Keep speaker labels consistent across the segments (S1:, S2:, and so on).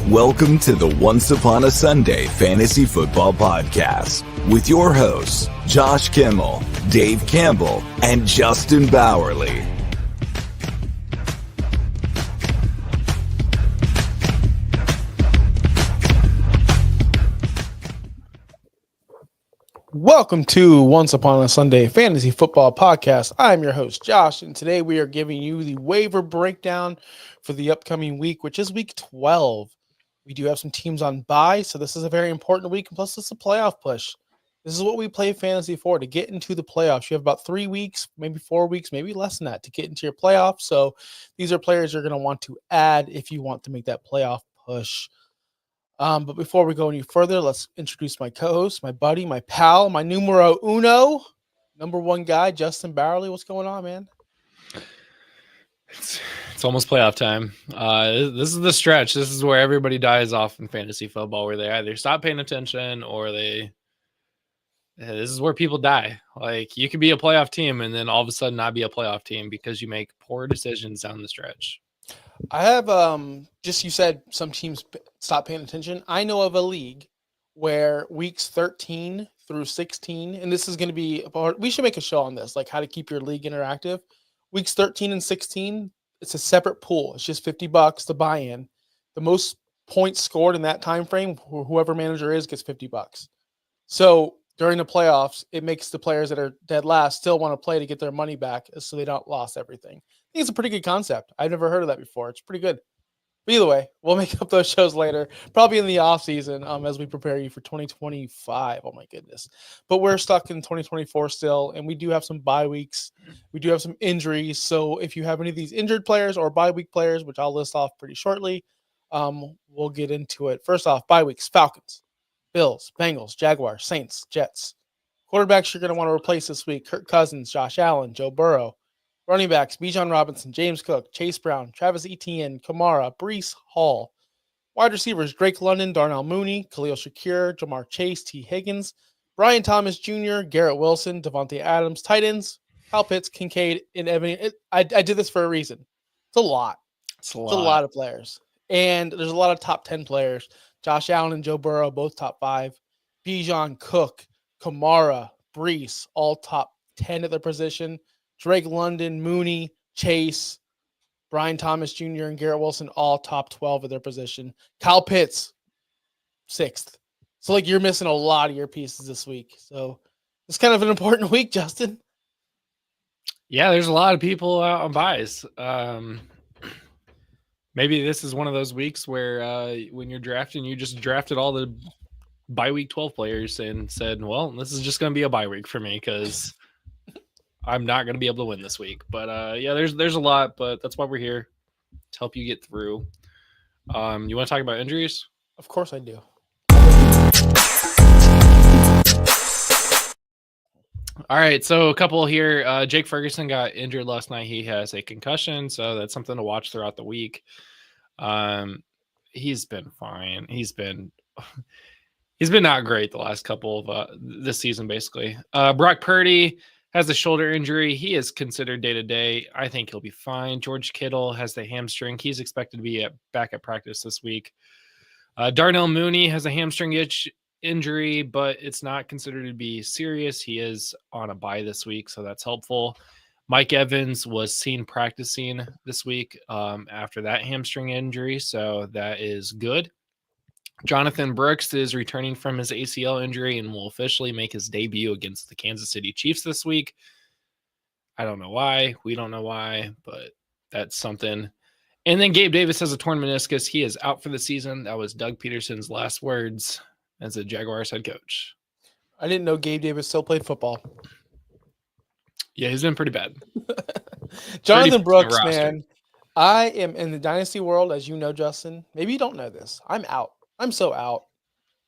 S1: Welcome to the Once Upon a Sunday Fantasy Football Podcast with your hosts, Josh Kimmel, Dave Campbell, and Justin Bowerly.
S2: Welcome to Once Upon a Sunday Fantasy Football Podcast. I'm your host, Josh, and today we are giving you the waiver breakdown for the upcoming week, which is week 12. We do have some teams on bye, so this is a very important week, and plus it's a playoff push. This is what we play fantasy for, to get into the playoffs. You have about 3 weeks, maybe 4 weeks, maybe less than that to get into your playoffs. So these are players you're going to want to add if you want to make that playoff push. But before we go any further, let's introduce my co-host, my buddy, my pal, my numero uno, number one guy, Justin Bowerly. What's going on, man?
S3: It's almost playoff time. This is the stretch. This is where everybody dies off in fantasy football, where they either stop paying attention or this is where people die. Like, you could be a playoff team and then all of a sudden not be a playoff team because you make poor decisions down the stretch.
S2: I have you said some teams stop paying attention. I know of a league where weeks 13 through 16, and this is going to be we should make a show on this, like how to keep your league interactive. Weeks 13 and 16, it's a separate pool. It's just $50 to buy in. The most points scored in that time frame, whoever manager is, gets $50. So during the playoffs, it makes the players that are dead last still want to play to get their money back, so they don't lost everything. I think it's a pretty good concept. I've never heard of that before. It's pretty good. But either way, we'll make up those shows later, probably in the off season, as we prepare you for 2025. Oh my goodness. But we're stuck in 2024 still, and we do have some bye weeks. We do have some injuries. So if you have any of these injured players or bye week players, which I'll list off pretty shortly, we'll get into it. First off, bye weeks: Falcons, Bills, Bengals, Jaguars, Saints, Jets. Quarterbacks you're going to want to replace this week: Kirk Cousins, Josh Allen, Joe Burrow. Running backs: Bijan Robinson, James Cook, Chase Brown, Travis Etienne, Kamara, Breece Hall. Wide receivers: Drake London, Darnell Mooney, Khalil Shakir, Jamar Chase, T. Higgins, Brian Thomas Jr., Garrett Wilson, Devontae Adams. Tight ends: Kyle Pitts, Kincaid, and Evan. I did this for a reason. It's a lot. It's a lot of players. And there's a lot of top 10 players. Josh Allen and Joe Burrow, both top 5. Bijan, Cook, Kamara, Breece, all top 10 at their position. Drake London, Mooney, Chase, Brian Thomas Jr., and Garrett Wilson, all top 12 at their position. Kyle Pitts, 6th. So, you're missing a lot of your pieces this week. So, it's kind of an important week, Justin.
S3: Yeah, there's a lot of people out on buys. Maybe this is one of those weeks where when you're drafting, you just drafted all the bye week 12 players and said, well, this is just going to be a bye week for me because I'm not going to be able to win this week. But yeah, there's a lot, but that's why we're here, to help you get through. You want to talk about injuries?
S2: Of course I do.
S3: All right, so a couple here. Jake Ferguson got injured last night. He has a concussion, so that's something to watch throughout the week. He's been fine. He's been not great the last couple of this season, basically. Brock Purdy has a shoulder injury. He is considered day-to-day. I think he'll be fine. George Kittle has the hamstring. He's expected to be back at practice this week. Darnell Mooney has a hamstring injury, but it's not considered to be serious. He is on a bye this week, so that's helpful. Mike Evans was seen practicing this week after that hamstring injury, so that is good. Jonathan Brooks is returning from his ACL injury and will officially make his debut against the Kansas City Chiefs this week. I don't know why. We don't know why, but that's something. And then Gabe Davis has a torn meniscus. He is out for the season. That was Doug Peterson's last words as a Jaguars head coach.
S2: I didn't know Gabe Davis still played football.
S3: Yeah, he's been pretty bad.
S2: Jonathan Brooks, man. I am in the dynasty world, as you know, Justin. Maybe you don't know this. I'm out. I'm so out.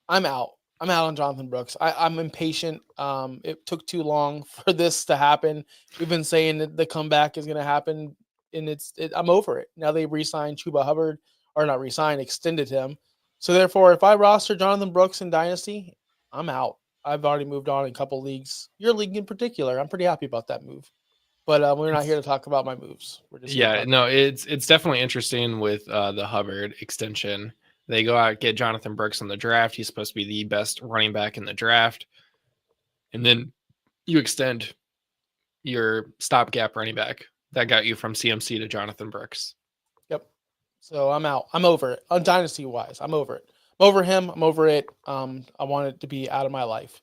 S2: I'm out on Jonathan Brooks. I'm impatient. It took too long for this to happen. We've been saying that the comeback is going to happen, and I'm over it. Now they re-signed Chuba Hubbard, or not re-signed, extended him. So therefore, if I roster Jonathan Brooks in Dynasty, I'm out. I've already moved on in a couple leagues. Your league in particular, I'm pretty happy about that move. But we're not here to talk about my moves. We're just
S3: it's definitely interesting with the Hubbard extension. They go out, get Jonathan Brooks in the draft. He's supposed to be the best running back in the draft. And then you extend your stopgap running back that got you from CMC to Jonathan Brooks.
S2: Yep. So I'm out. I'm over it. On dynasty wise, I'm over it. I'm over him. I'm over it. I want it to be out of my life.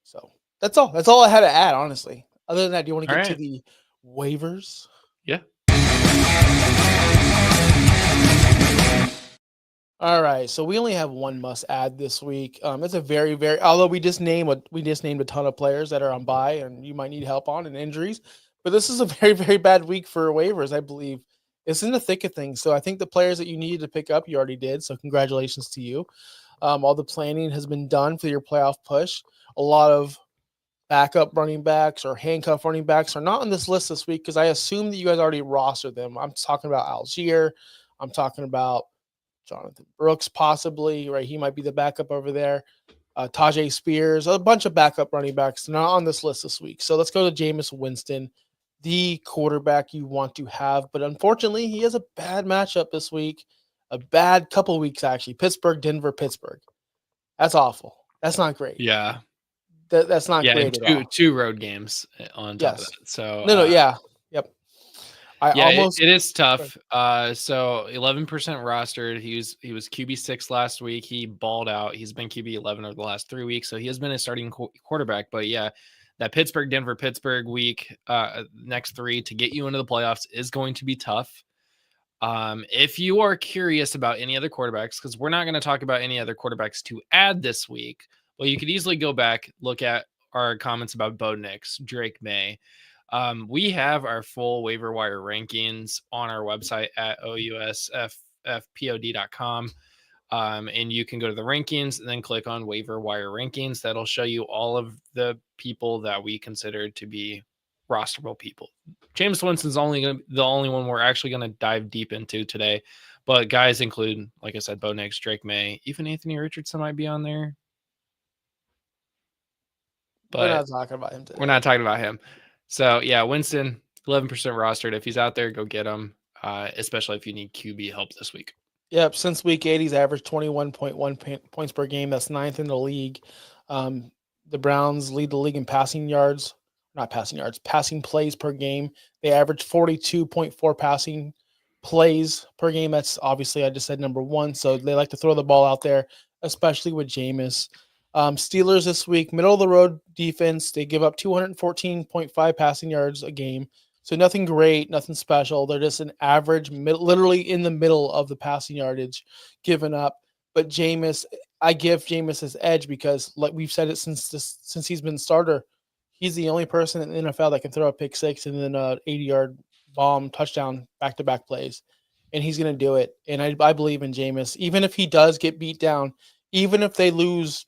S2: So that's all. That's all I had to add, honestly. Other than that, do you want to get to the waivers?
S3: Yeah.
S2: All right. So we only have one must add this week. It's a very, very, although we just named a ton of players that are on bye and you might need help on and injuries, but this is a very, very bad week for waivers, I believe. It's in the thick of things. So I think the players that you needed to pick up, you already did. So congratulations to you. All the planning has been done for your playoff push. A lot of backup running backs or handcuff running backs are not on this list this week because I assume that you guys already rostered them. I'm talking about Algier. I'm talking about Jonathan Brooks, possibly, right? He might be the backup over there. Tajay Spears, a bunch of backup running backs not on this list this week. So let's go to Jameis Winston, the quarterback you want to have. But unfortunately, he has a bad matchup this week, a bad couple weeks, actually. Pittsburgh, Denver, Pittsburgh. That's awful. That's not great.
S3: Yeah.
S2: That's not great at all.
S3: Two road games on top of that. So
S2: Yep.
S3: It is tough. So 11% rostered. He was QB6 last week. He balled out. He's been QB11 over the last 3 weeks. So he has been a starting quarterback. But yeah, that Pittsburgh, Denver, Pittsburgh week, next 3 to get you into the playoffs is going to be tough. If you are curious about any other quarterbacks, because we're not going to talk about any other quarterbacks to add this week, well, you could easily go back, look at our comments about Bo Nix, Drake May. We have our full waiver wire rankings on our website at ousffpod.com. And you can go to the rankings and then click on waiver wire rankings. That'll show you all of the people that we consider to be rosterable people. Jameis Winston's the only one we're actually going to dive deep into today. But guys include, like I said, Bo Nix, Drake May, even Anthony Richardson might be on there. But
S2: we're not talking about him today.
S3: We're not talking about him. So, yeah, Winston, 11% rostered. If he's out there, go get him, especially if you need QB help this week.
S2: Yep. Since week 8, he's averaged 21.1 points per game. That's 9th in the league. The Browns lead the league in passing plays per game. They average 42.4 passing plays per game. That's obviously, I just said number 1. So they like to throw the ball out there, especially with Jameis. Steelers this week, middle of the road defense. They give up 214.5 passing yards a game. So nothing great, nothing special. They're just an average, literally in the middle of the passing yardage given up. But Jameis, I give Jameis his edge because, like we've said it since he's been starter, he's the only person in the NFL that can throw a pick 6 and then a 80-yard bomb touchdown back-to-back plays. And he's going to do it. And I believe in Jameis. Even if he does get beat down, even if they lose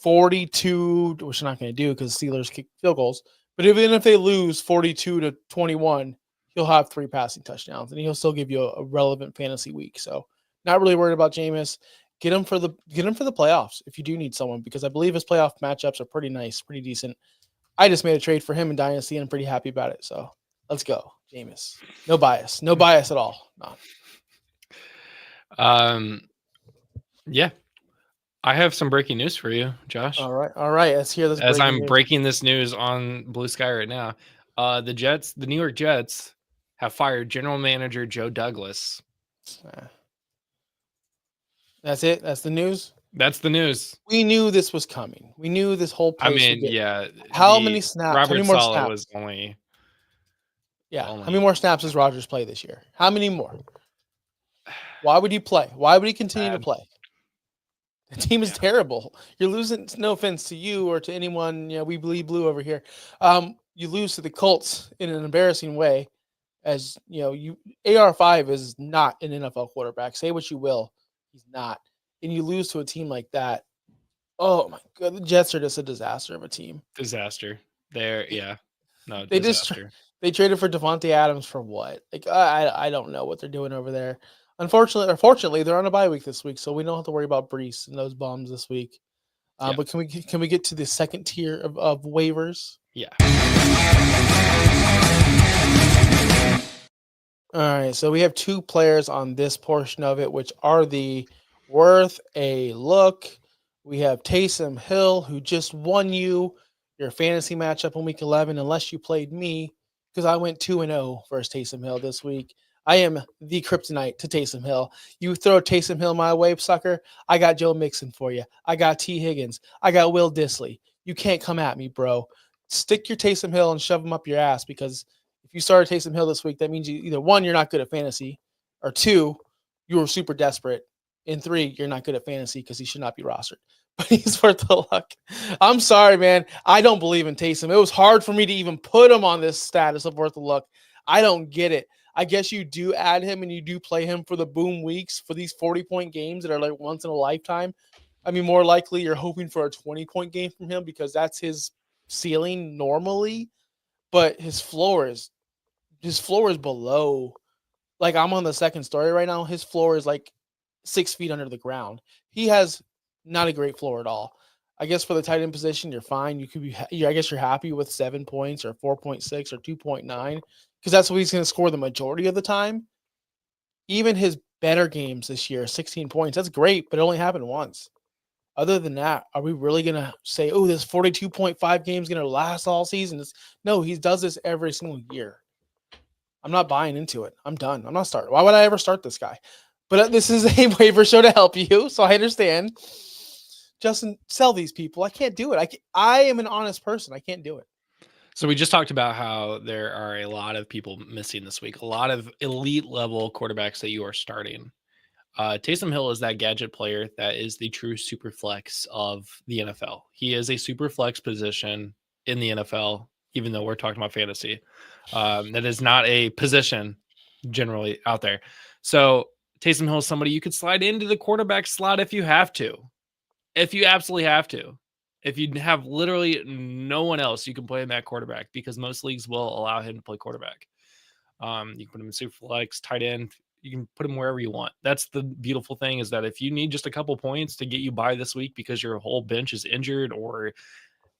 S2: 42, which they're not going to do because Steelers kick field goals, but even if they lose 42-21, he'll have 3 passing touchdowns and he'll still give you a relevant fantasy week. So not really worried about Jameis. Get him for the playoffs if you do need someone, because I believe his playoff matchups are pretty nice, pretty decent. I just made a trade for him in Dynasty and I'm pretty happy about it. So let's go, Jameis. No bias at all. No.
S3: Yeah. I have some breaking news for you, Josh.
S2: All right. Let's hear this.
S3: As I'm breaking this news on Blue Sky right now, the New York Jets have fired general manager Joe Douglas.
S2: That's it. That's the news.
S3: That's the news.
S2: We knew this was coming. We knew this whole place. How many snaps?
S3: Robert
S2: how many more
S3: Saleh
S2: snaps?
S3: was only.
S2: Yeah. How many more snaps does Rodgers play this year? How many more? Why would he play? Why would he continue to play? The team is terrible. You're losing. No offense to you or to anyone. We bleed blue over here. You lose to the Colts in an embarrassing way. As AR5 is not an NFL quarterback. Say what you will, he's not. And you lose to a team like that. Oh my God, the Jets are just a disaster of a team.
S3: Disaster. Disaster.
S2: They traded for Devontae Adams for what? Like I don't know what they're doing over there. Unfortunately, they're on a bye week this week, so we don't have to worry about Brees and those bombs this week. But can we get to the second tier of waivers?
S3: Yeah.
S2: All right, so we have 2 players on this portion of it, which are the worth a look. We have Taysom Hill, who just won you your fantasy matchup in week 11, unless you played me, because I went 2-0 versus Taysom Hill this week. I am the kryptonite to Taysom Hill. You throw Taysom Hill my way, sucker, I got Joe Mixon for you. I got T. Higgins. I got Will Disley. You can't come at me, bro. Stick your Taysom Hill and shove him up your ass, because if you started Taysom Hill this week, that means you either one, you're not good at fantasy, or two, you were super desperate. And three, you're not good at fantasy because he should not be rostered. But he's worth the luck. I'm sorry, man. I don't believe in Taysom. It was hard for me to even put him on this status of worth the look. I don't get it. I guess you do add him and you do play him for the boom weeks, for these 40-point games that are like once in a lifetime. I mean, more likely you're hoping for a 20-point game from him because that's his ceiling normally. But his floor is below. Like, I'm on the second story right now. His floor is like 6 feet under the ground. He has not a great floor at all. I guess for the tight end position, you're fine. You could be, I guess you're happy with 7 points or 4.6 or 2.9 because that's what he's going to score the majority of the time. Even his better games this year, 16 points, that's great, but it only happened once. Other than that, are we really going to say, oh, this 42.5 game is going to last all season? No, he does this every single year. I'm not buying into it. I'm done. I'm not starting. Why would I ever start this guy? But this is a waiver show to help you, so I understand. Justin, sell these people. I can't do it. I am an honest person. I can't do it.
S3: So we just talked about how there are a lot of people missing this week, a lot of elite level quarterbacks that you are starting. Taysom Hill is that gadget player that is the true super flex of the NFL. He is a super flex position in the NFL, even though we're talking about fantasy. That is not a position generally out there. So Taysom Hill is somebody you could slide into the quarterback slot if you have to. If you absolutely have to. If you have literally no one else, you can play him at quarterback because most leagues will allow him to play quarterback. You can put him in super flex, tight end. You can put him wherever you want. That's the beautiful thing, is that if you need just a couple points to get you by this week because your whole bench is injured or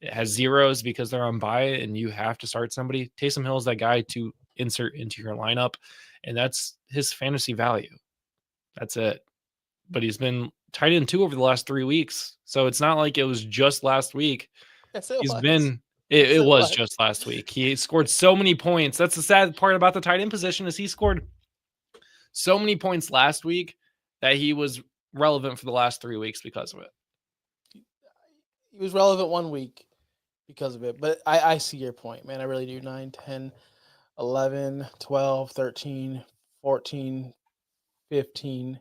S3: it has zeros because they're on bye and you have to start somebody, Taysom Hill is that guy to insert into your lineup, and that's his fantasy value. That's it. But he's been tight end 2 over the last 3 weeks, so it's not like it was just last week.
S2: Yes,
S3: it was just last week. He scored so many points. That's the sad part about the tight end position, is he scored so many points last week that he was relevant for the last 3 weeks because of it.
S2: He was relevant 1 week because of it. But I see your point, man. I really do. 9, 10, 11, 12, 13, 14, 15,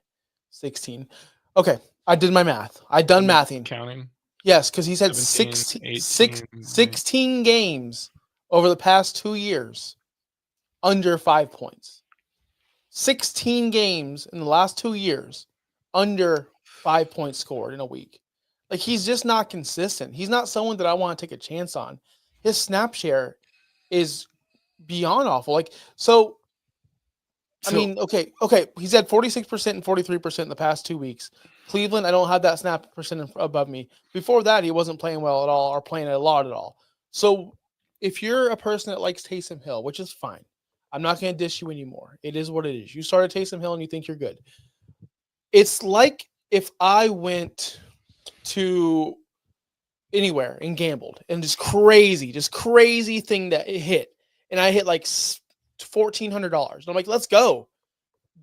S2: 16. Okay, I did my math. I done mathing.
S3: Counting.
S2: Yes, because he said 16 games over the past 2 years under 5 points. 16 games in the last 2 years under 5 points scored in a week. Like, he's just not consistent. He's not someone that I want to take a chance on. His snap share is beyond awful. I mean, okay. He's had 46% and 43% in the past 2 weeks. Cleveland, I don't have that snap percent above me. Before that, he wasn't playing well at all or playing a lot at all. So if you're a person that likes Taysom Hill, which is fine, I'm not going to dish you anymore. It is what it is. You started Taysom Hill and you think you're good. It's like if I went to anywhere and gambled and just crazy thing that it hit. And I hit like $1,400. And I'm like, let's go.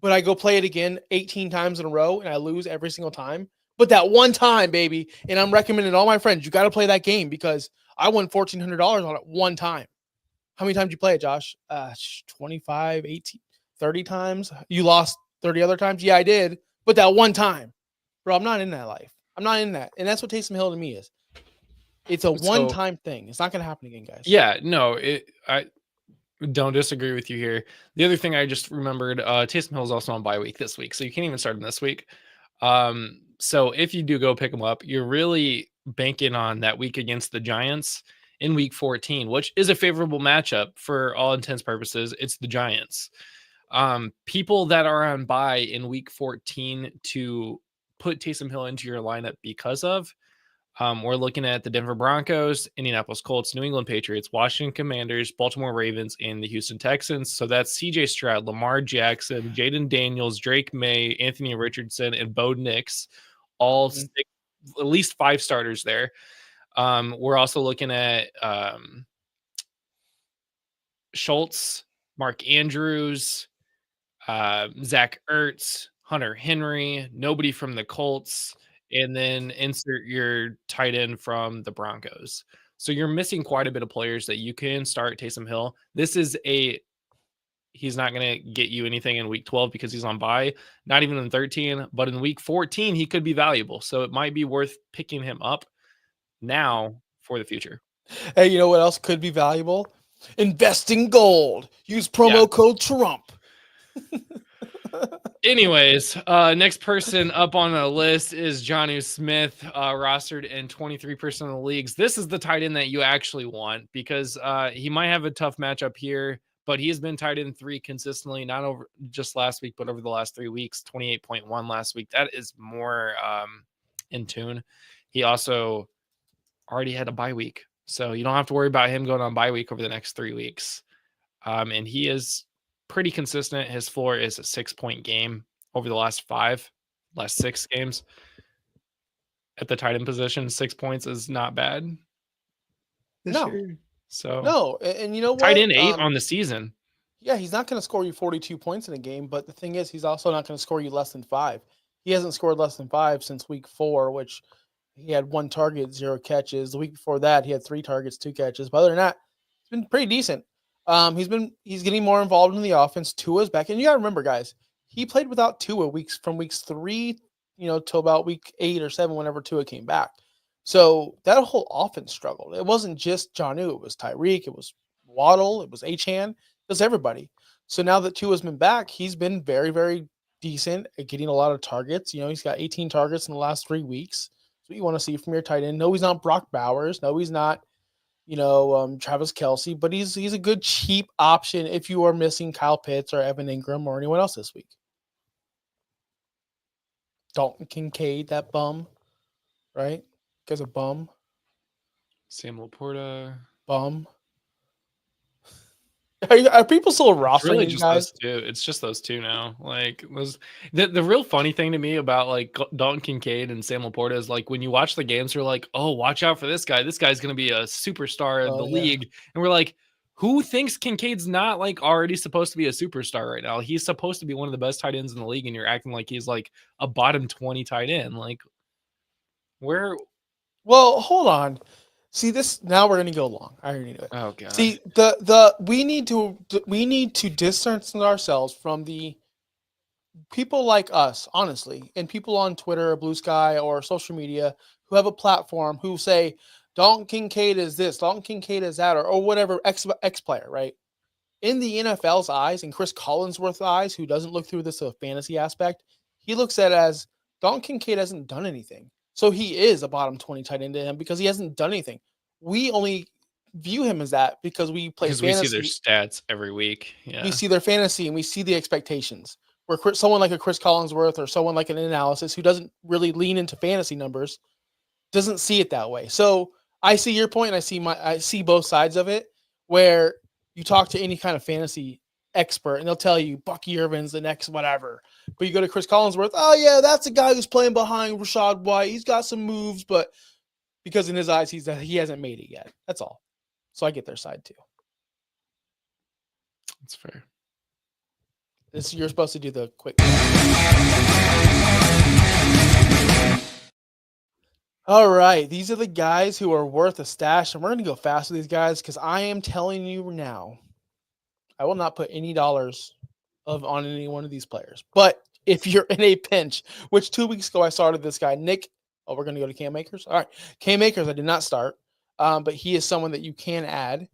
S2: But I go play it again 18 times in a row and I lose every single time. But that one time, baby, and I'm recommending all my friends, you got to play that game because I won $1,400 on it one time. How many times did you play it, Josh? 25, 18, 30 times. You lost 30 other times? Yeah, I did. But that one time, bro, I'm not in that life. I'm not in that. And that's what Taysom Hill to me is. It's a one-time thing. It's not going to happen again, guys.
S3: Yeah, no, I don't disagree with you here. The other thing I just remembered, Taysom Hill is also on bye week this week, so you can't even start him this week. So if you do go pick him up, you're really banking on that week against the Giants in week 14, which is a favorable matchup for all intents purposes. It's the Giants. People that are on bye in week 14 to put Taysom Hill into your lineup because of We're looking at the Denver Broncos, Indianapolis Colts, New England Patriots, Washington Commanders, Baltimore Ravens, and the Houston Texans. So that's CJ Stroud, Lamar Jackson, Jaden Daniels, Drake May, Anthony Richardson, and Bo Nix, all at least 5 starters there. We're also looking at Schultz, Mark Andrews, Zach Ertz, Hunter Henry, nobody from the Colts, and then insert your tight end from the Broncos. So you're missing quite a bit of players that you can start. Taysom Hill. He's not going to get you anything in week 12 because he's on bye, not even in 13, but in week 14, he could be valuable. So it might be worth picking him up now for the future.
S2: Hey, you know what else could be valuable? Invest in gold. Use promo code Trump.
S3: Anyways, next person up on the list is Jonnu Smith, rostered in 23% of the leagues. This is the tight end that you actually want because he might have a tough matchup here, but he has been tight end 3 consistently, not over just last week, but over the last 3 weeks, 28.1 last week. That is more in tune. He also already had a bye week, so you don't have to worry about him going on bye week over the next 3 weeks. And he is pretty consistent. His floor is a 6-point game over the last 6 games at the tight end position. 6 points is not bad this year. So
S2: no, and you know what?
S3: Tight end 8 on the season.
S2: Yeah, he's not going to score you 42 points in a game, but the thing is, he's also not going to score you less than 5. He hasn't scored less than 5 since week 4, which he had 1 target, 0 catches. The week before that, he had 3 targets, 2 catches. But other than that, it's been pretty decent. He's getting more involved in the offense. Tua's back, and you got to remember, guys, he played without Tua from weeks 3, till about week 8 or 7, whenever Tua came back. So that whole offense struggled. It wasn't just Jonnu. It was Tyreek. It was Waddle. It was Achane. It was everybody. So now that Tua's been back, he's been very, very decent at getting a lot of targets. He's got 18 targets in the last 3 weeks. That's what you want to see from your tight end. No, he's not Brock Bowers. No, he's not, Travis Kelce, but he's a good cheap option if you are missing Kyle Pitts or Evan Ingram or anyone else this week. Dalton Kincaid, that bum, right? Guy's a bum.
S3: Sam Laporta.
S2: Bum. Are people still rostering
S3: really
S2: these
S3: just
S2: guys?
S3: those 2. It's just those 2 now. Like the real funny thing to me about like Dalton Kincaid and Sam Laporta is like when you watch the games, you're like, oh, watch out for this guy. This guy's gonna be a superstar in the league. And we're like, who thinks Kincaid's not like already supposed to be a superstar right now? He's supposed to be one of the best tight ends in the league, and you're acting like he's like a bottom 20 tight end. Like where?
S2: Well, hold on. See this now. We're gonna go long. I already knew it.
S3: Oh god.
S2: See we need to distance ourselves from the people like us, honestly, and people on Twitter or Blue Sky or social media who have a platform who say Dalton Kincaid is this, Dalton Kincaid is that, or whatever X player, right? In the NFL's eyes and Chris Collinsworth's eyes, who doesn't look through this fantasy aspect, he looks at it as Dalton Kincaid hasn't done anything. So he is a bottom 20 tight end to him because he hasn't done anything. We only view him as that because we play fantasy.
S3: We see their stats every week. Yeah.
S2: We see their fantasy and we see the expectations. Where someone like a Chris Collinsworth or someone like an analysis who doesn't really lean into fantasy numbers doesn't see it that way. So I see your point, and I see both sides of it. Where you talk to any kind of fantasy expert and they'll tell you Bucky Irvin's the next whatever. But you go to Chris Collinsworth, oh yeah, that's a guy who's playing behind Rachaad White. He's got some moves, but because in his eyes he hasn't made it yet. That's all. So I get their side too.
S3: That's fair.
S2: You're supposed to do the quick. All right, these are the guys who are worth a stash, and we're going to go fast with these guys because I am telling you now, I will not put any dollars on any one of these players. But if you're in a pinch, which 2 weeks ago I started this guy, Nick. Oh, we're going to go to Cam Akers. All right, Cam Akers I did not start, but he is someone that you can add.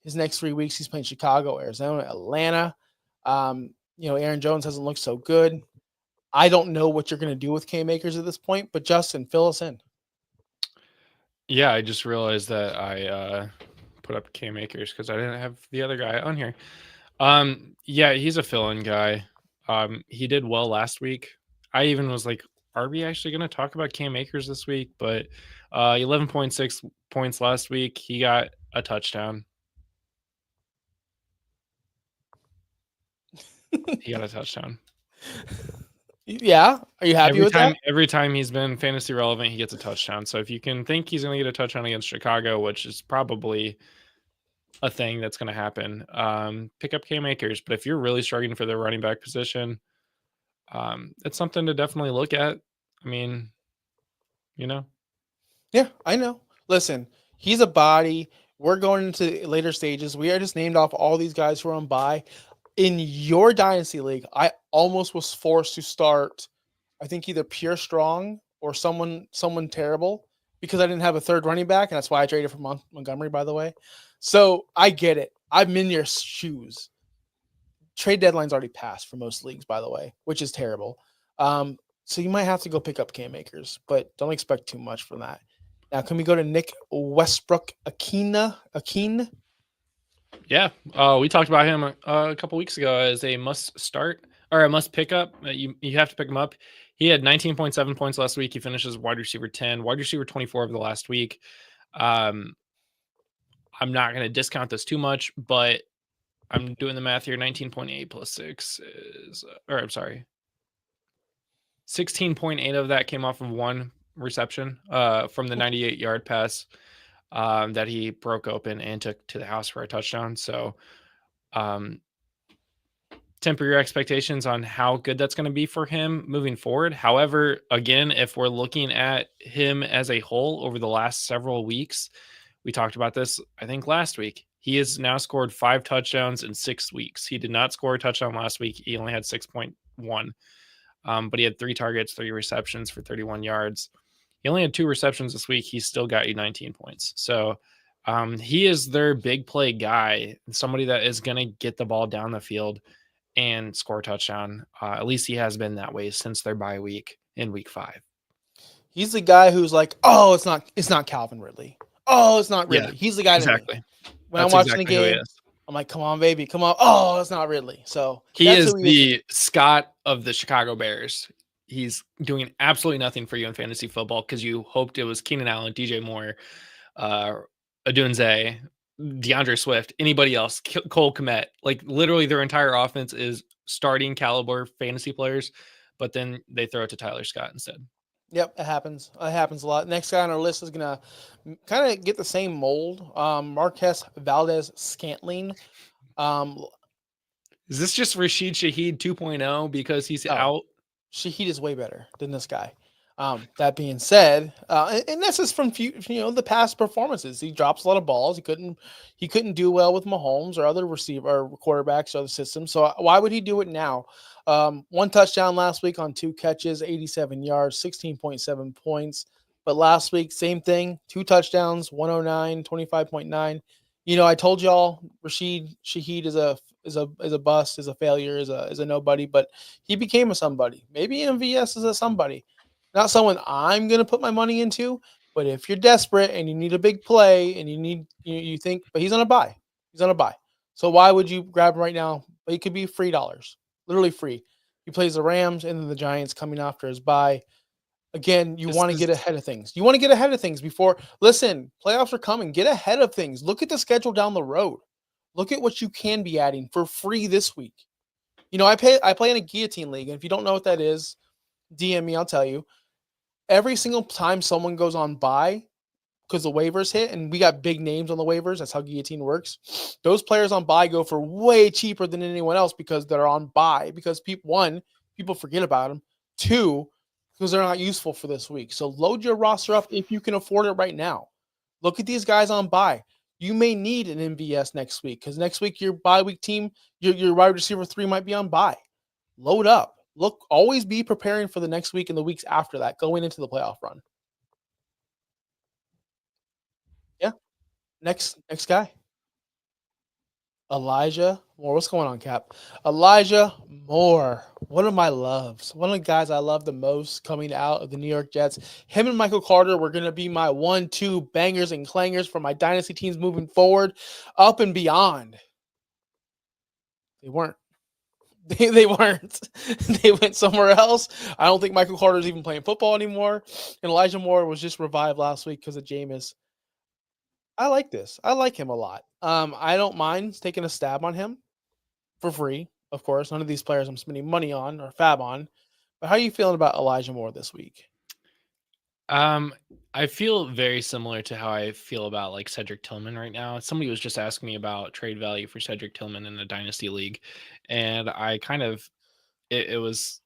S2: His next 3 weeks, he's playing Chicago, Arizona, Atlanta. Aaron Jones hasn't looked so good. I don't know what you're going to do with Cam Akers at this point, but Justin, fill us in.
S3: Yeah, I just realized that I put up Cam Akers because I didn't have the other guy on here. Yeah, he's a fill-in guy. He did well last week. I even was like are we actually going to talk about Cam Akers this week? But 11.6 points last week. He got a touchdown. He got a touchdown.
S2: Yeah. Are you happy with that?
S3: Every time he's been fantasy relevant, he gets a touchdown. So if you can think he's going to get a touchdown against Chicago, which is probably a thing that's going to happen, pick up Cam Akers. But if you're really struggling for the running back position, it's something to definitely look at. I mean,
S2: Yeah, I know. Listen, he's a body. We're going into later stages. We are just named off all these guys who are on bye. In your dynasty league, I almost was forced to start, I think either Pure Strong or someone terrible because I didn't have a third running back, and that's why I traded for Montgomery, by the way. So I get it. I'm in your shoes. Trade deadline's already passed for most leagues, by the way, which is terrible. So you might have to go pick up Cam Akers, but don't expect too much from that. Now, can we go to Nick Westbrook Akeen?
S3: Yeah, we talked about him a couple weeks ago as a must start or a must pick up. You have to pick him up. He had 19.7 points last week. He finishes wide receiver 10, wide receiver 24 of the last week. I'm not going to discount this too much, but I'm doing the math here. 19.8 plus 6 is, or I'm sorry, 16.8 of that came off of one reception from the 98-yard pass that he broke open and took to the house for a touchdown. So temper your expectations on how good that's going to be for him moving forward. However, again, if we're looking at him as a whole over the last several weeks, we talked about this, I think, last week. He has now scored 5 touchdowns in 6 weeks. He did not score a touchdown last week. He only had 6.1, but he had 3 targets, 3 receptions for 31 yards. He only had 2 receptions this week. He still got you 19 points. So he is their big play guy, somebody that is going to get the ball down the field and score a touchdown. At least he has been that way since their bye week in week 5.
S2: He's the guy who's like, oh, it's not Calvin Ridley. Oh, it's not Ridley.
S3: Yeah,
S2: He's the guy.
S3: exactly.
S2: When I'm watching the game, I'm like, come on, baby, come on. Oh, it's not Ridley. So
S3: he is the Scott of the Chicago Bears. He's doing absolutely nothing for you in fantasy football because you hoped it was Keenan Allen, DJ Moore, Adunze, DeAndre Swift, anybody else, Cole Kmet. Like literally their entire offense is starting caliber fantasy players, but then they throw it to Tyler Scott instead.
S2: Yep, it happens. It happens a lot. Next guy on our list is going to kind of get the same mold. Marquez Valdez-Scantling.
S3: Is this just Rashid Shaheed 2.0 because he's out?
S2: Shaheed is way better than this guy. That being said, and this is from the past performances. He drops a lot of balls. He couldn't do well with Mahomes or other quarterbacks or other systems. So why would he do it now? 1 touchdown last week on 2 catches, 87 yards, 16.7 points. But last week, same thing, 2 touchdowns, 109, 25.9. I told y'all Rashid Shaheed is a bust, is a failure, is a nobody, but he became a somebody. Maybe MVS is a somebody. Not someone I'm going to put my money into, but if you're desperate and you need a big play and you think, but he's on a buy. He's on a buy. So why would you grab him right now? But he could be free dollars, literally free. He plays the Rams and then the Giants coming after his buy. Again, you want to get ahead of things. You want to get ahead of things before. Listen, playoffs are coming. Get ahead of things. Look at the schedule down the road. Look at what you can be adding for free this week. I play in a guillotine league, and if you don't know what that is, DM me, I'll tell you. Every single time someone goes on bye because the waivers hit, and we got big names on the waivers, that's how guillotine works. Those players on bye go for way cheaper than anyone else because they're on bye. Because people forget about them. 2, because they're not useful for this week. So load your roster up if you can afford it right now. Look at these guys on bye. You may need an MVS next week because next week your bye week team, your wide receiver 3 might be on bye. Load up. Always be preparing for the next week and the weeks after that, going into the playoff run. Yeah. Next guy. Elijah Moore. What's going on, Cap? Elijah Moore. One of my loves. One of the guys I love the most coming out of the New York Jets. Him and Michael Carter were going to be my 1-2 bangers and clangers for my dynasty teams moving forward, up and beyond. They weren't. They weren't. They went somewhere else. I don't think Michael Carter's even playing football anymore. And Elijah Moore was just revived last week because of Jameis. I like this. I like him a lot. I don't mind taking a stab on him for free. Of course, none of these players I'm spending money on or fab on. But how are you feeling about Elijah Moore this week?
S3: I feel very similar to how I feel about like Cedric Tillman right now. Somebody was just asking me about trade value for Cedric Tillman in the Dynasty League, and I kind of it was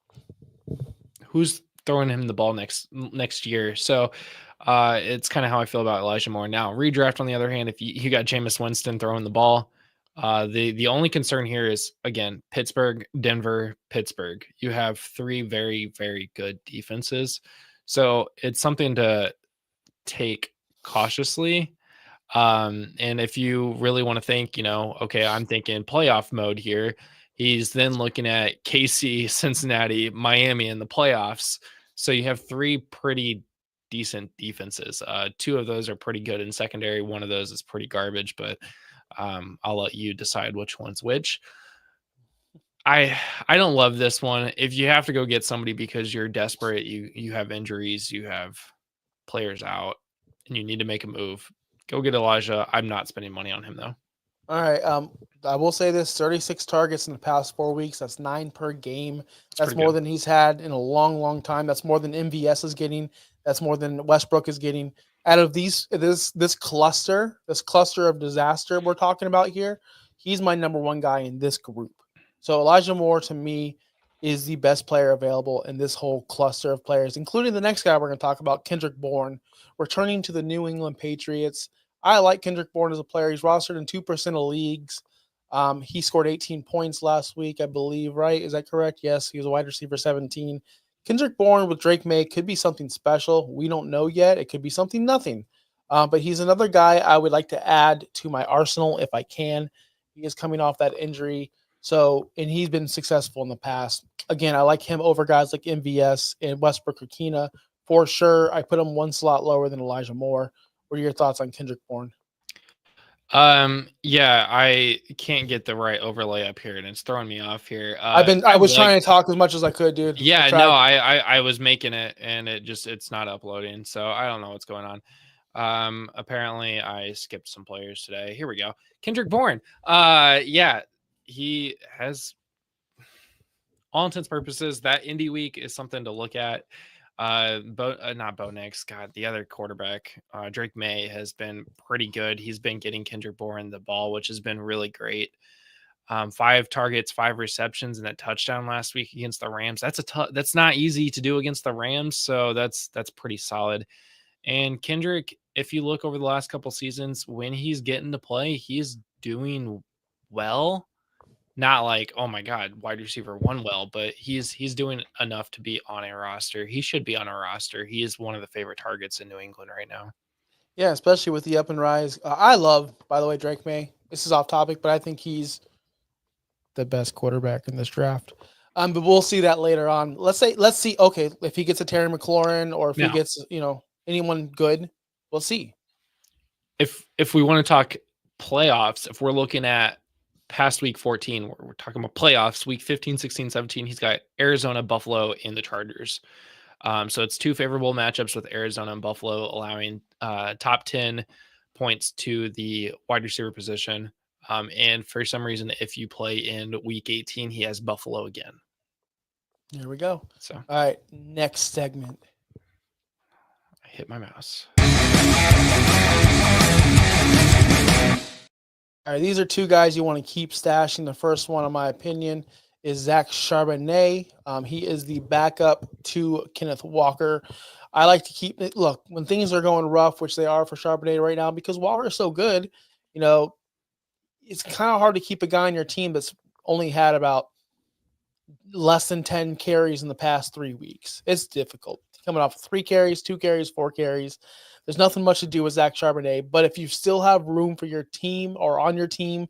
S3: who's throwing him the ball next year. So it's kind of how I feel about Elijah Moore now. Redraft, on the other hand, if you got Jameis Winston throwing the ball, the only concern here is again Pittsburgh, Denver, Pittsburgh. You have three very, very good defenses, so it's something to take cautiously. And if you really want to think, okay, I'm thinking playoff mode here. He's then looking at KC, Cincinnati, Miami in the playoffs. So you have three pretty decent defenses. Two of those are pretty good in secondary. One of those is pretty garbage, but I'll let you decide which one's which. I don't love this one. If you have to go get somebody because you're desperate, you have injuries, you have players out, and you need to make a move, go get Elijah. I'm not spending money on him though.
S2: All right. I will say this: 36 targets in the past 4 weeks. That's 9 per game. That's more than he's had in a long, long time. That's more than MVS is getting. That's more than Westbrook is getting. Out of this cluster of disaster we're talking about here, he's my number one guy in this group. So Elijah Moore to me is the best player available in this whole cluster of players, including the next guy we're going to talk about, Kendrick Bourne, returning to the New England Patriots. I like Kendrick Bourne as a player. He's rostered in 2% of leagues. He scored 18 points last week, I believe, right? Is that correct? Yes, he was a wide receiver 17. Kendrick Bourne with Drake May could be something special. We don't know yet. It could be something nothing. But he's another guy I would like to add to my arsenal if I can. He is coming off that injury. So, and he's been successful in the past. Again, I like him over guys like MVS and Westbrook Akina for sure. I put him one slot lower than Elijah Moore. What are your thoughts on Kendrick Bourne?
S3: Yeah, I can't get the right overlay up here, and it's throwing me off here.
S2: I was trying to talk as much as I could, dude.
S3: Yeah, no, I was making it, and it's not uploading, so I don't know what's going on. Apparently I skipped some players today. Here we go. Kendrick Bourne. Yeah, he has, all intents and purposes, that Indy week is something to look at. Not Bo Nix, God, the other quarterback, Drake May, has been pretty good. He's been getting Kendrick Bourne the ball, which has been really great. 5 targets, 5 receptions, and that touchdown last week against the Rams. That's not easy to do against the Rams, so that's pretty solid. And Kendrick, if you look over the last couple seasons, when he's getting to play, he's doing well. Not like, oh my God, wide receiver 1 well, but he's doing enough to be on a roster. He should be on a roster. He is one of the favorite targets in New England right now.
S2: Yeah, especially with the up and rise. I love, by the way, Drake May. This is off topic, but I think he's the best quarterback in this draft. But we'll see that later on. Let's see. Okay, if he gets a Terry McLaurin or if he gets, anyone good, we'll see.
S3: If we want to talk playoffs, if we're looking at past week 14, we're talking about playoffs, week 15, 16, 17, he's got Arizona, Buffalo, and the Chargers. So it's 2 favorable matchups with Arizona and Buffalo, allowing top 10 points to the wide receiver position. And for some reason, if you play in week 18, he has Buffalo again.
S2: There we go.
S3: So,
S2: all right, next segment.
S3: I hit my mouse.
S2: All right, these are 2 guys you want to keep stashing. The first one, in my opinion, is Zach Charbonnet. He is the backup to Kenneth Walker. I like to keep it. Look, when things are going rough, which they are for Charbonnet right now, because Walker is so good, it's kind of hard to keep a guy on your team that's only had about less than 10 carries in the past 3 weeks. It's difficult. Coming off 3 carries, 2 carries, 4 carries. There's nothing much to do with Zach Charbonnet, but if you still have room for your team or on your team,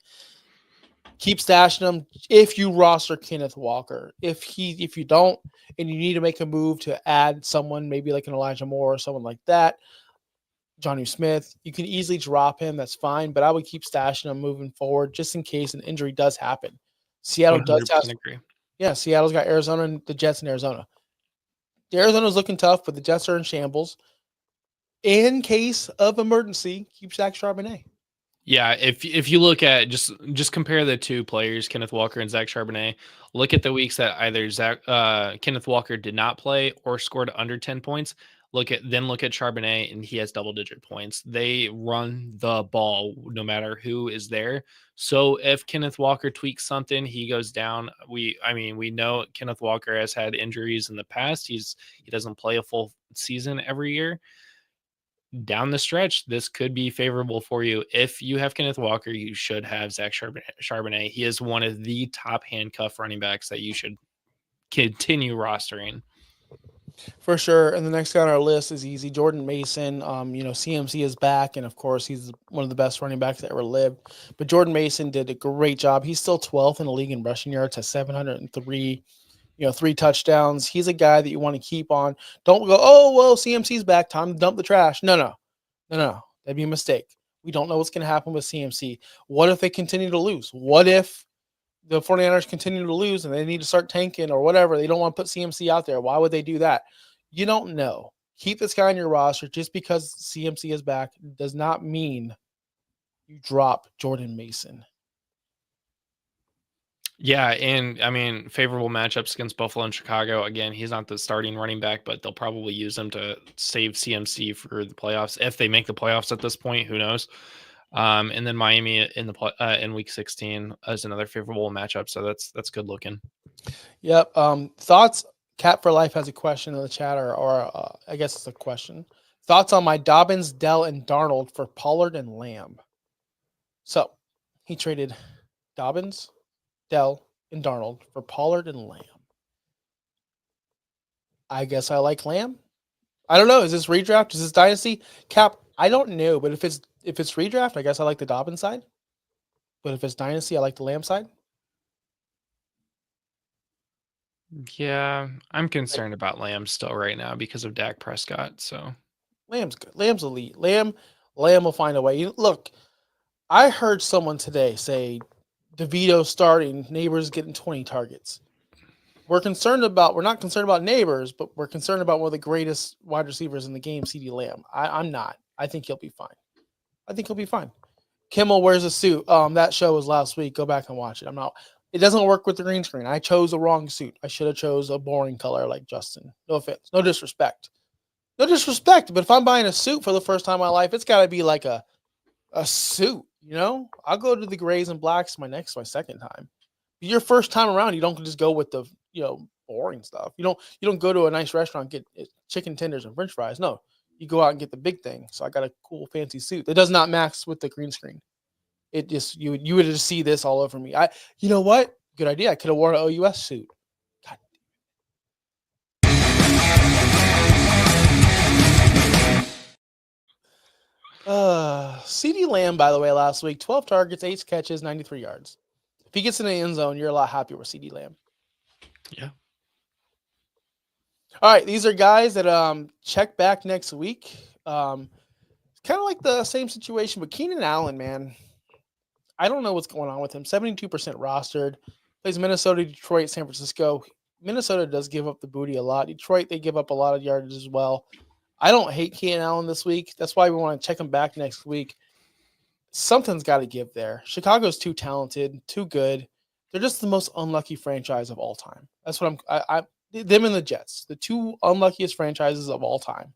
S2: keep stashing them. If you roster Kenneth Walker, if you don't, and you need to make a move to add someone, maybe like an Elijah Moore or someone like that, Jonnu Smith, you can easily drop him. That's fine, but I would keep stashing him moving forward just in case an injury does happen. Seattle does have.
S3: Agree.
S2: Yeah, Seattle's got Arizona and the Jets in Arizona. The Arizona's looking tough, but the Jets are in shambles. In case of emergency, keep Zach Charbonnet.
S3: Yeah, if you look at just compare the two players, Kenneth Walker and Zach Charbonnet, look at the weeks that either Kenneth Walker did not play or scored under 10 points. Look at Charbonnet and he has double-digit points. They run the ball no matter who is there. So if Kenneth Walker tweaks something, he goes down. We know Kenneth Walker has had injuries in the past. He doesn't play a full season every year. Down the stretch, this could be favorable for you. If you have Kenneth Walker, you should have Zach Charbonnet. He is one of the top handcuff running backs that you should continue rostering.
S2: For sure. And the next guy on our list is easy. Jordan Mason. CMC is back, and of course, he's one of the best running backs that ever lived. But Jordan Mason did a great job. He's still 12th in the league in rushing yards, has 703, 3 touchdowns. He's a guy that you want to keep on. Don't go, oh, well, CMC's back. Time to dump the trash. No. That'd be a mistake. We don't know what's going to happen with CMC. What if they continue to lose? What if the 49ers continue to lose and they need to start tanking or whatever? They don't want to put CMC out there. Why would they do that? You don't know. Keep this guy on your roster. Just because CMC is back does not mean you drop Jordan Mason.
S3: Yeah, and favorable matchups against Buffalo and Chicago. Again, he's not the starting running back, but they'll probably use him to save CMC for the playoffs. If they make the playoffs at this point, who knows? And then Miami in Week 16 is another favorable matchup, so that's good looking.
S2: Yep. Thoughts? Cat for Life has a question in the chat, or I guess it's a question. Thoughts on my Dobbins, Dell, and Darnold for Pollard and Lamb? So he traded Dobbins, Dell, and Darnold for Pollard and Lamb. I guess I like Lamb. I don't know. Is this redraft? Is this dynasty? Cap, I don't know. But if it's redraft, I guess I like the Dobbins side. But if it's dynasty, I like the Lamb side.
S3: Yeah, I'm concerned about Lamb still right now because of Dak Prescott. So
S2: Lamb's good. Lamb's elite. Lamb will find a way. Look, I heard someone today say DeVito starting, Neighbors getting 20 targets. We're not concerned about Neighbors, but we're concerned about one of the greatest wide receivers in the game, CeeDee Lamb. I'm not. I think he'll be fine. Kimmel wears a suit. That show was last week. Go back and watch it. It doesn't work with the green screen. I chose the wrong suit. I should have chose a boring color like Justin. No offense. No disrespect. But if I'm buying a suit for the first time in my life, it's got to be like a suit, I'll go to the grays and blacks my second time. Your first time around, you don't just go with the, boring stuff. You don't go to a nice restaurant and get chicken tenders and french fries. No, you go out and get the big thing. So I got a cool fancy suit that does not match with the green screen. It just, you would just see this all over me. You know what? Good idea. I could have worn an OUS suit. God. CeeDee Lamb, by the way, last week, 12 targets, 8 catches, 93 yards. If he gets in the end zone, you're a lot happier with CeeDee Lamb.
S3: Yeah.
S2: All right, these are guys that check back next week. Kind of like the same situation, but Keenan Allen, man, I don't know what's going on with him. 72% rostered. Plays Minnesota, Detroit, San Francisco. Minnesota does give up the booty a lot. Detroit, they give up a lot of yardage as well. I don't hate Keenan Allen this week. That's why we want to check him back next week. Something's got to give there. Chicago's too talented, too good. They're just the most unlucky franchise of all time. That's what them and the Jets, the two unluckiest franchises of all time.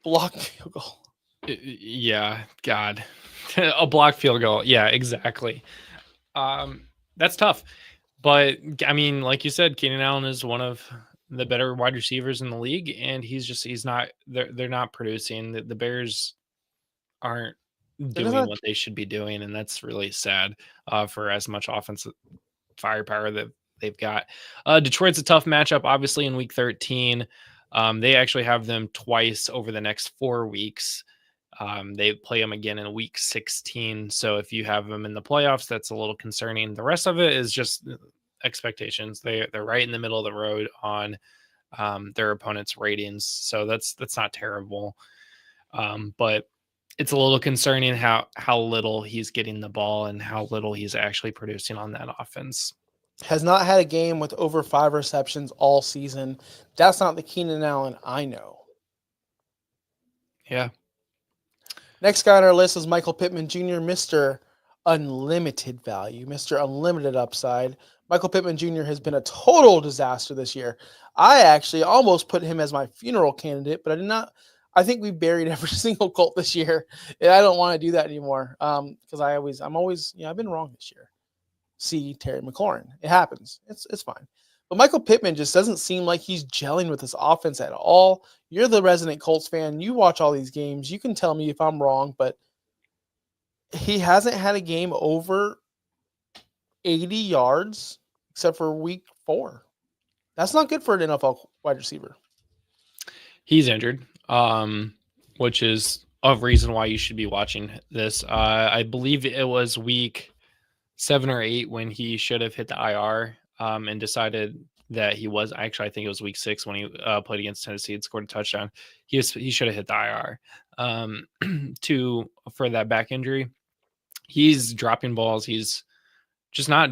S2: Blocked field goal.
S3: Yeah, God. A blocked field goal. Yeah, exactly. That's tough. But like you said, Keenan Allen is one of the better wide receivers in the league, and they're not producing. The Bears aren't doing what they should be doing, and that's really sad for as much offensive firepower that they've got. Detroit's a tough matchup, obviously, in Week 13. They actually have them twice over the next 4 weeks. They play them again in Week 16. So if you have them in the playoffs, that's a little concerning. The rest of it is just expectations. They're right in the middle of the road on their opponent's ratings. So that's not terrible. But it's a little concerning how little he's getting the ball and how little he's actually producing on that offense.
S2: Has not had a game with over 5 receptions all season. That's not the Keenan Allen I know.
S3: Yeah.
S2: Next guy on our list is Michael Pittman Jr., Mr. Unlimited Value, Mr. Unlimited Upside. Michael Pittman Jr. has been a total disaster this year. I actually almost put him as my funeral candidate, but I did not. I think we buried every single Colt this year, and I don't want to do that anymore because I'm always, I've been wrong this year. See Terry McLaurin. It happens. It's fine. But Michael Pittman just doesn't seem like he's gelling with this offense at all. You're the resident Colts fan. You watch all these games. You can tell me if I'm wrong, but he hasn't had a game over 80 yards except for week 4. That's not good for an NFL wide receiver.
S3: He's injured, which is a reason why you should be watching this. I believe it was week 7 or 8 when he should have hit the IR and decided that he was. Actually, I think it was week 6 when he played against Tennessee and scored a touchdown. He should have hit the IR for that back injury. He's dropping balls. He's just not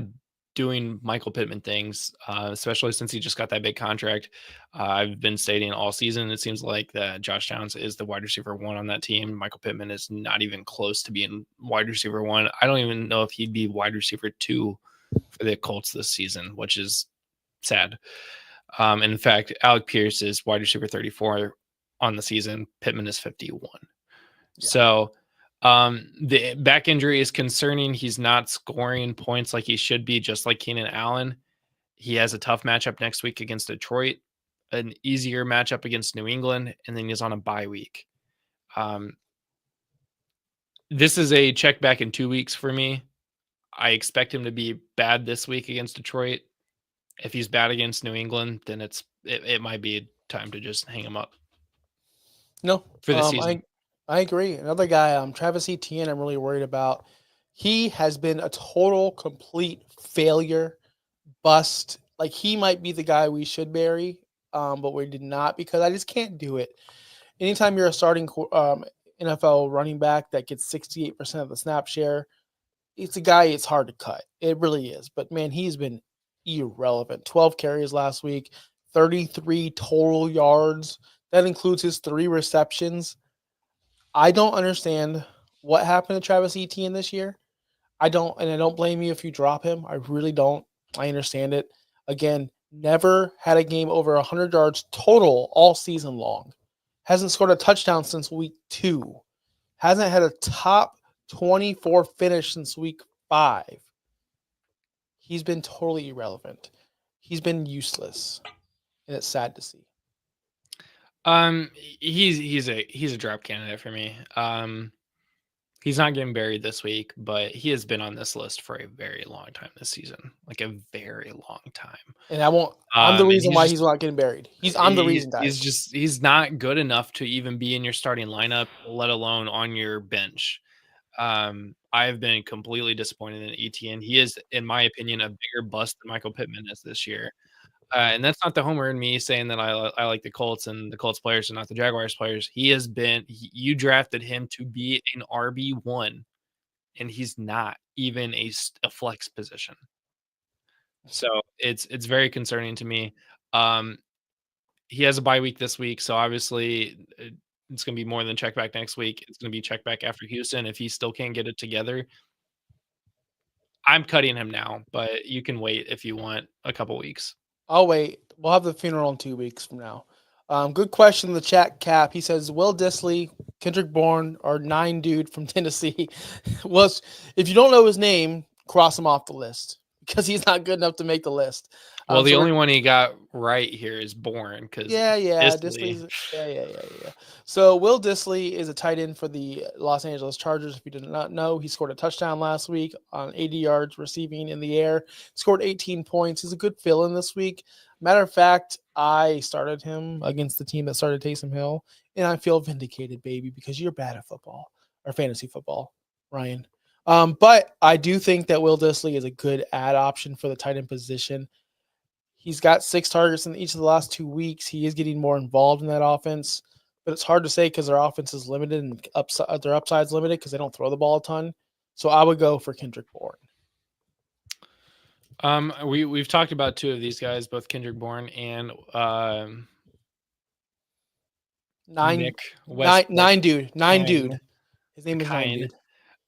S3: doing Michael Pittman things, especially since he just got that big contract. I've been stating all season, it seems like that Josh Downs is the wide receiver 1 on that team. Michael Pittman is not even close to being wide receiver 1. I don't even know if he'd be wide receiver 2 for the Colts this season, which is sad. And in fact, Alec Pierce is wide receiver 34 on the season. Pittman is 51. Yeah. So the back injury is concerning. He's not scoring points like he should be, just like Keenan Allen. He has a tough matchup next week against Detroit, an easier matchup against New England, and then he's on a bye week. This is a check back in 2 weeks for me. I expect him to be bad this week against Detroit. If he's bad against New England, then it might be time to just hang him up.
S2: No,
S3: for the season.
S2: I agree. Another guy, Travis Etienne, I'm really worried about. He has been a total, complete failure, bust. Like, he might be the guy we should bury, but we did not because I just can't do it. Anytime you're a starting NFL running back that gets 68% of the snap share, it's a guy it's hard to cut. It really is. But, man, he's been irrelevant. 12 carries last week, 33 total yards. That includes his 3 receptions. I don't understand what happened to Travis Etienne this year. I don't blame you if you drop him. I really don't. I understand it. Again, never had a game over 100 yards total all season long. Hasn't scored a touchdown since week 2. Hasn't had a top 24 finish since week 5. He's been totally irrelevant. He's been useless, and it's sad to see.
S3: He's a drop candidate for me. He's not getting buried this week, but he has been on this list for a very long time this season, like a very long time.
S2: And I'm the reason why he's not getting buried. I'm the reason, guys.
S3: He's not good enough to even be in your starting lineup, let alone on your bench. I've been completely disappointed in Etienne. He is, in my opinion, a bigger bust than Michael Pittman is this year. And that's not the homer in me saying that I like the Colts and the Colts players and not the Jaguars players. You drafted him to be an RB1, and he's not even a flex position. So it's very concerning to me. He has a bye week this week, so obviously it's going to be more than check back next week. It's going to be check back after Houston. If he still can't get it together, I'm cutting him now, but you can wait if you want a couple weeks.
S2: I'll wait. We'll have the funeral in 2 weeks from now. Good question in the chat, Cap. He says, Will Dissly, Kendrick Bourne, or 9 dude from Tennessee? Well, if you don't know his name, cross him off the list because he's not good enough to make the list.
S3: Well, the only one he got right here is Bourne.
S2: Dissly's, yeah. So Will Dissly is a tight end for the Los Angeles Chargers. If you did not know, he scored a touchdown last week on 80 yards receiving in the air. Scored 18 points. He's a good fill-in this week. Matter of fact, I started him against the team that started Taysom Hill, and I feel vindicated, baby, because you're bad at football or fantasy football, Ryan. But I do think that Will Dissly is a good ad option for the tight end position. He's got 6 targets in each of the last 2 weeks. He is getting more involved in that offense, but it's hard to say because their offense is limited and their upside's limited because they don't throw the ball a ton. So I would go for Kendrick Bourne.
S3: We've talked about two of these guys, both Kendrick Bourne and Nick West.
S2: Nine dude.
S3: Kine.
S2: His name is Nine
S3: Kine.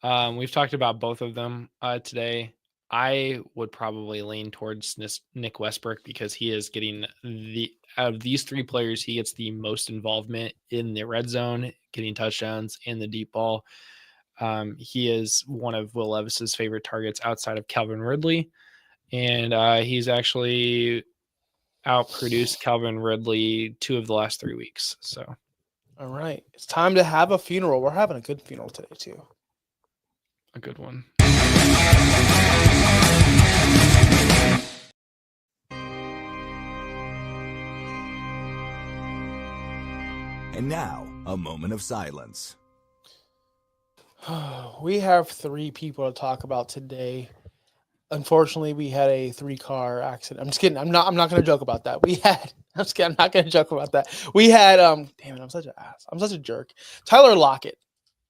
S2: Dude.
S3: We've talked about both of them today. I would probably lean towards Nick Westbrook because he is getting out of these three players, he gets the most involvement in the red zone, getting touchdowns and the deep ball. He is one of Will Levis's favorite targets outside of Calvin Ridley, and he's actually outproduced Calvin Ridley 2 of the last 3 weeks. So,
S2: all right, it's time to have a funeral. We're having a good funeral today too.
S3: A good one.
S1: And now, a moment of silence.
S2: We have 3 people to talk about today. Unfortunately, we had a 3-car accident. I'm just kidding. I'm not going to joke about that. I'm just kidding. I'm not going to joke about that. We had damn it, I'm such an ass. I'm such a jerk. Tyler Lockett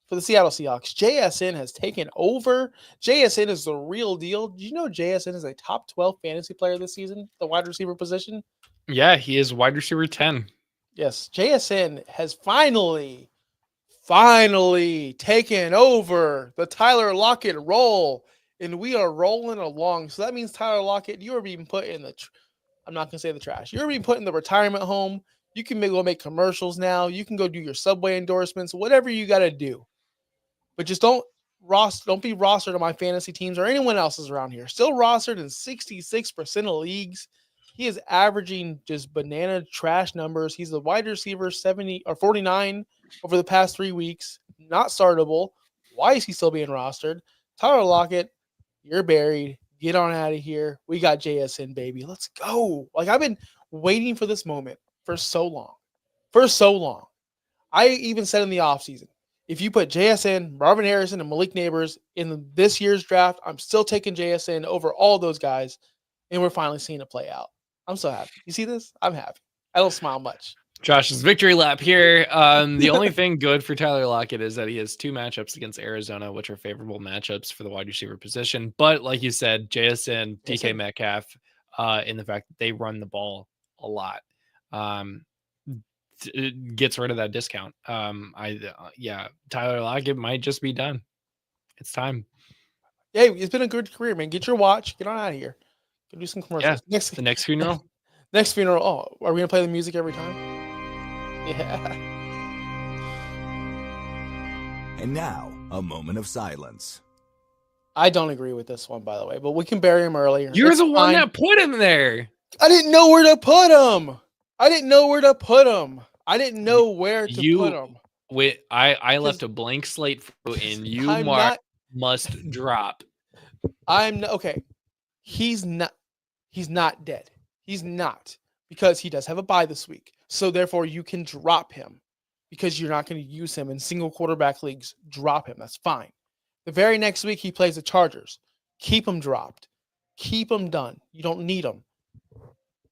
S2: for the Seattle Seahawks. JSN has taken over. JSN is the real deal. Did you know JSN is a top 12 fantasy player this season, the wide receiver position?
S3: Yeah, he is wide receiver 10.
S2: Yes, JSN has finally taken over the Tyler Lockett role, and we are rolling along. So that means Tyler Lockett, you are being put in the I'm not going to say the trash. You're being put in the retirement home. You can go make commercials now. You can go do your Subway endorsements, whatever you got to do. But just don't be rostered on my fantasy teams or anyone else's around here. Still rostered in 66% of leagues. He is averaging just banana trash numbers. He's the wide receiver 70 or 49 over the past 3 weeks. Not startable. Why is he still being rostered? Tyler Lockett, you're buried. Get on out of here. We got JSN, baby. Let's go. Like, I've been waiting for this moment for so long. I even said in the offseason, if you put JSN, Marvin Harrison, and Malik Neighbors in this year's draft, I'm still taking JSN over all those guys, and we're finally seeing it play out. I'm so happy. You see this? I'm happy. I don't smile much.
S3: Josh's victory lap here. The only thing good for Tyler Lockett is that he has 2 matchups against Arizona, which are favorable matchups for the wide receiver position. But like you said, JSN, DK Metcalf, in the fact that they run the ball a lot, it gets rid of that discount. Tyler Lockett might just be done. It's time.
S2: Hey, it's been a good career, man. Get your watch. Get on out of here. Go do some commercials.
S3: Yeah, the next funeral.
S2: Next funeral. Oh, are we gonna play the music every time? Yeah.
S1: And now, a moment of silence.
S2: I don't agree with this one, by the way, but we can bury him earlier.
S3: You're the one that put him there.
S2: I didn't know where to put him. I didn't know where to put him.
S3: Wait, I left a blank slate for you, and you must drop.
S2: Okay. He's not dead. He's not, because he does have a bye this week. So therefore you can drop him because you're not going to use him in single quarterback leagues. Drop him. That's fine. The very next week he plays the Chargers. Keep him dropped. Keep him done. You don't need him.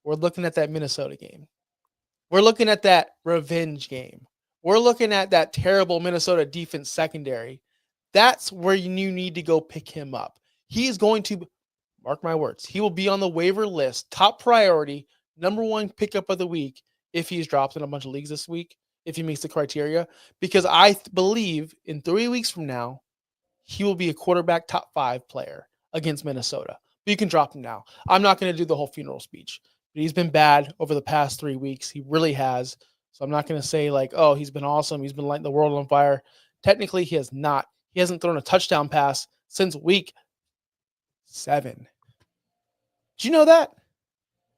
S2: We're looking at that Minnesota game. We're looking at that revenge game. We're looking at that terrible Minnesota defense secondary. That's where you need to go pick him up. He is going to, mark my words, he will be on the waiver list, top priority, number 1 pickup of the week if he's dropped in a bunch of leagues this week, if he meets the criteria, because I believe in 3 weeks from now, he will be a quarterback top 5 player against Minnesota. But you can drop him now. I'm not going to do the whole funeral speech, but he's been bad over the past 3 weeks. He really has. So I'm not going to say like, oh, he's been awesome. He's been lighting the world on fire. Technically, he has not. He hasn't thrown a touchdown pass since week 7. Do you know that?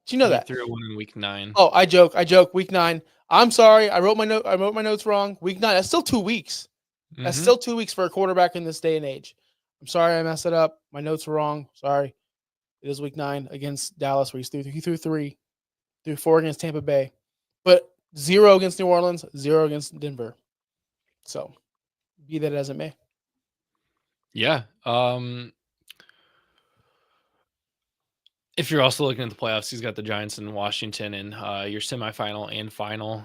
S2: Do you know that?
S3: He threw one in week 9.
S2: Oh, I joke. Week 9. I'm sorry. I wrote my notes wrong. Week 9. That's still 2 weeks. That's still 2 weeks for a quarterback in this day and age. I'm sorry I messed it up. My notes were wrong. Sorry. It is week 9 against Dallas where he threw 3, threw 4 against Tampa Bay, but 0 against New Orleans, 0 against Denver. So be that as it may.
S3: Yeah. If you're also looking at the playoffs, he's got the Giants and Washington in your semifinal and final,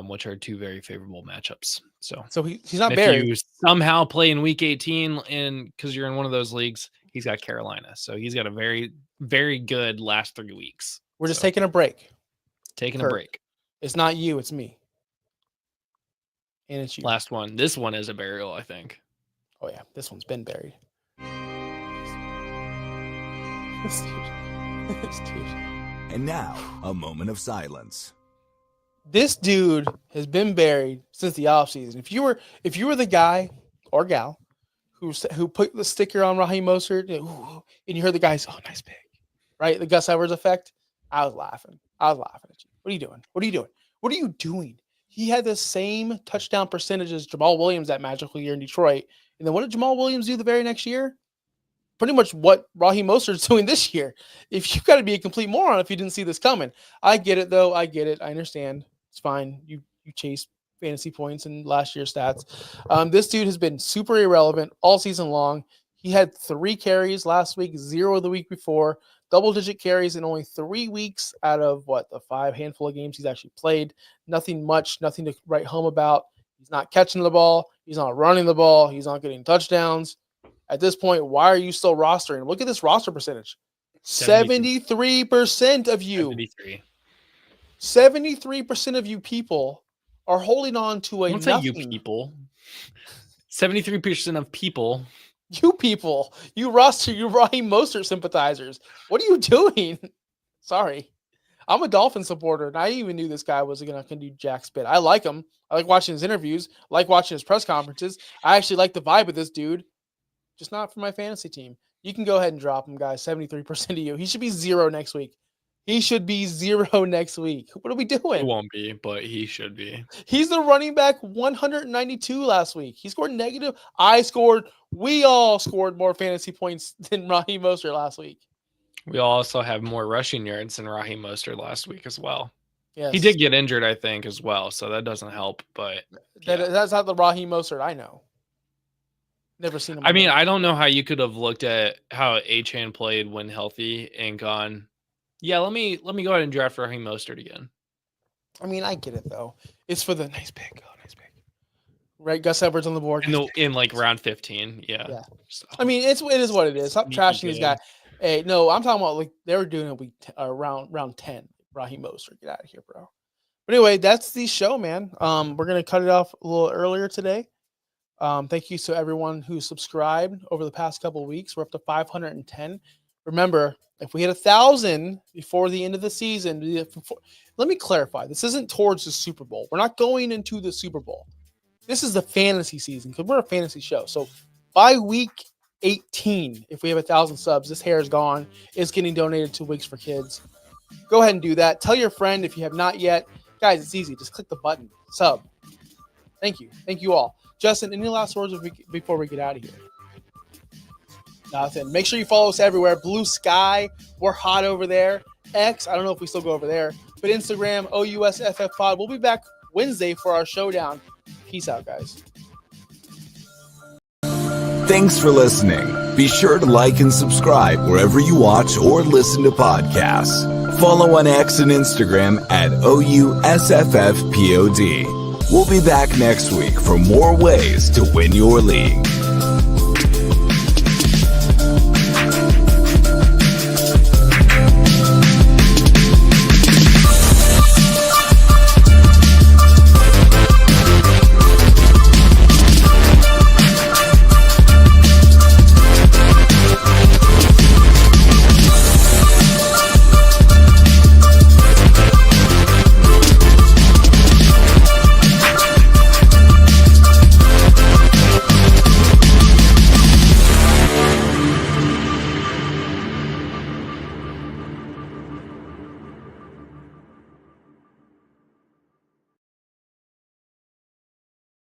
S3: which are 2 very favorable matchups. So
S2: he's not
S3: if
S2: buried.
S3: you somehow play in week 18 and because you're in one of those leagues, he's got Carolina. So he's got a very, very good last 3 weeks.
S2: We're just taking a break.
S3: Taking
S2: Kurt.
S3: a break.
S2: It's not you, it's me. And it's you.
S3: Last one. This one is a burial, I think.
S2: Oh, yeah. This one's been buried. This dude.
S1: And now, a moment of silence.
S2: This dude has been buried since the offseason. If you were the guy or gal who put the sticker on Raheem Mostert, and you heard the guys, oh, nice pick, right? The Gus Edwards effect. I was laughing at you. What are you doing? What are you doing? He had the same touchdown percentage as Jamal Williams that magical year in Detroit. And then what did Jamal Williams do the very next year? Pretty much what Raheem Mostert's doing this year. If you've got to be a complete moron if you didn't see this coming. I get it, though. I get it. I understand. It's fine. You chase fantasy points in last year's stats. This dude has been super irrelevant all season long. He had 3 carries last week, 0 the week before, double-digit carries in only 3 weeks out of, the 5 handful of games he's actually played. Nothing much, nothing to write home about. He's not catching the ball. He's not running the ball. He's not getting touchdowns. At this point, why are you still rostering him? Look at this roster percentage. 73% of you. 73% of you people are holding on to a nothing.
S3: You people. 73% of people.
S2: You people. You roster, you Raheem Mostert sympathizers. What are you doing? Sorry. I'm a Dolphin supporter, and I even knew this guy wasn't going to do jack spit. I like him. I like watching his interviews. I like watching his press conferences. I actually like the vibe of this dude. Just not for my fantasy team. You can go ahead and drop him, guys. 73% of you. He should be 0 next week. What are we doing?
S3: He won't be, but he should be.
S2: He's the running back 192 last week. He scored negative. We all scored more fantasy points than Raheem Mostert last week.
S3: We also have more rushing yards than Raheem Mostert last week as well.
S2: Yes.
S3: He did get injured, I think, as well, so that doesn't help. But
S2: that's not the Raheem Mostert I know. Never seen him.
S3: I mean, I don't know how you could have looked at how Achane played when healthy and gone, yeah, let me go ahead and draft Raheem Mostert again.
S2: I mean, I get it though. It's for the nice pick. Oh, nice pick. Right, Gus Edwards on the board.
S3: In like round 15. Yeah.
S2: So. I mean, it is what it is. Stop trashing this guy. Hey, no, I'm talking about like they were doing it round 10. Raheem Mostert, get out of here, bro. But anyway, that's the show, man. We're gonna cut it off a little earlier today. Thank you to everyone who subscribed over the past couple of weeks. We're up to 510. Remember, if we hit 1,000 before the end of the season, let me clarify. This isn't towards the Super Bowl. We're not going into the Super Bowl. This is the fantasy season because we're a fantasy show. So by week 18, if we have 1,000 subs, this hair is gone. It's getting donated to Wigs for Kids. Go ahead and do that. Tell your friend if you have not yet. Guys, it's easy. Just click the button. Sub. Thank you. Thank you all. Justin, any last words before we get out of here? Nothing. Make sure you follow us everywhere. Blue Sky, we're hot over there. X, I don't know if we still go over there. But Instagram, OUSFF Pod. We'll be back Wednesday for our showdown. Peace out, guys.
S1: Thanks for listening. Be sure to like and subscribe wherever you watch or listen to podcasts. Follow on X and Instagram at OUSFFPOD. We'll be back next week for more ways to win your league.